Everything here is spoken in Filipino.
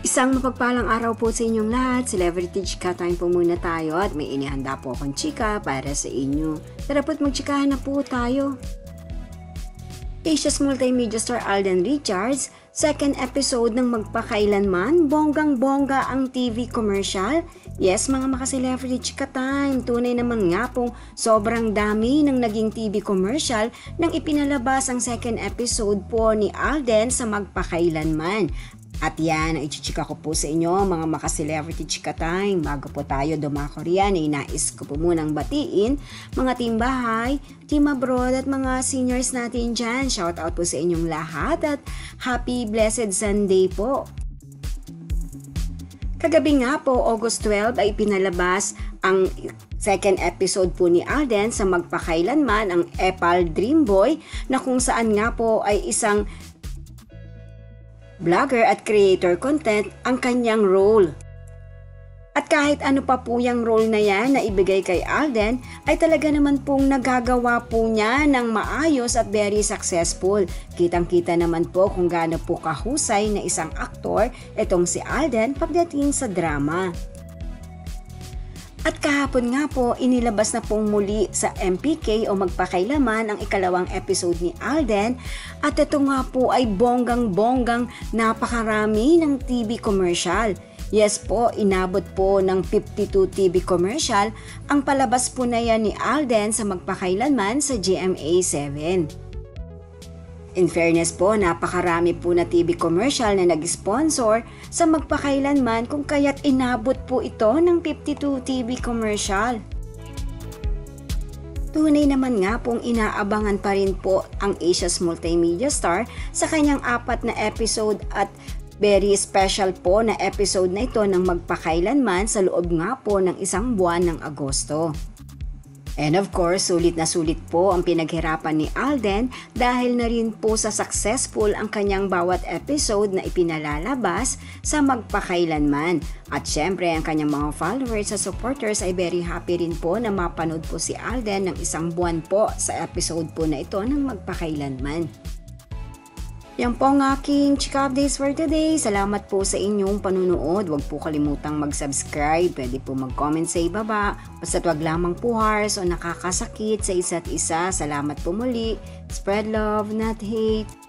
Isang mapagpalang araw po sa inyong lahat. Celebrity Chika time po muna tayo at may inihanda po akong chika para sa inyo. Tara po't magchikahan na po tayo. Asia's multimedia star Alden Richards, second episode ng Magpakailanman, bonggang-bongga ang TV commercial. Yes mga maka-celebrity chika time, tunay naman nga pong sobrang dami ng naging TV commercial nang ipinalabas ang second episode po ni Alden sa Magpakailanman. At yan ang ichichika ko po sa inyo mga maka-celebrity chika time. Bago po tayo dumako riyan ay nais ko po munang batiin mga team bahay, team abroad at mga seniors natin dyan. Shout out po sa inyong lahat at happy blessed Sunday po. Kagabi nga po, August 12 ay pinalabas ang second episode po ni Alden sa Magpakailanman, ang Epal Dream Boy, na kung saan nga po ay isang vlogger at creator content ang kanyang role. At kahit ano pa po yung role na yan na ibigay kay Alden, ay talaga naman pong nagagawa po niya ng maayos at very successful. Kitang-kita naman po kung gaano po kahusay na isang aktor itong si Alden pagdating sa drama. At kahapon nga po, inilabas na pong muli sa MPK o Magpakailaman ang ikalawang episode ni Alden at ito nga po ay bonggang-bonggang napakarami ng TV commercial. Yes po, inabot po ng 52 TV commercial ang palabas po na yan ni Alden sa Magpakailanman sa GMA 7. In fairness po, napakarami po na TV commercial na nag-sponsor sa Magpakailanman kung kaya't inabot po ito ng 52 TV commercial. Tunay naman nga pong inaabangan pa rin po ang Asia's multimedia star sa kanyang 4 na episode at very special po na episode na ito ng Magpakailanman sa loob nga po ng isang buwan ng Agosto. And of course, sulit na sulit po ang pinaghirapan ni Alden dahil na rin po sa successful ang kanyang bawat episode na ipinalalabas sa Magpakailanman. At syempre, ang kanyang mga followers at supporters ay very happy rin po na mapanood po si Alden ng isang buwan po sa episode po na ito ng Magpakailanman. Yan po ang aking chika updates for today. Salamat po sa inyong panunood. Huwag po kalimutang mag-subscribe. Pwede po mag-comment sa ibaba. Basta't wag lamang po harsh o nakakasakit sa isa't isa. Salamat po muli. Spread love, not hate.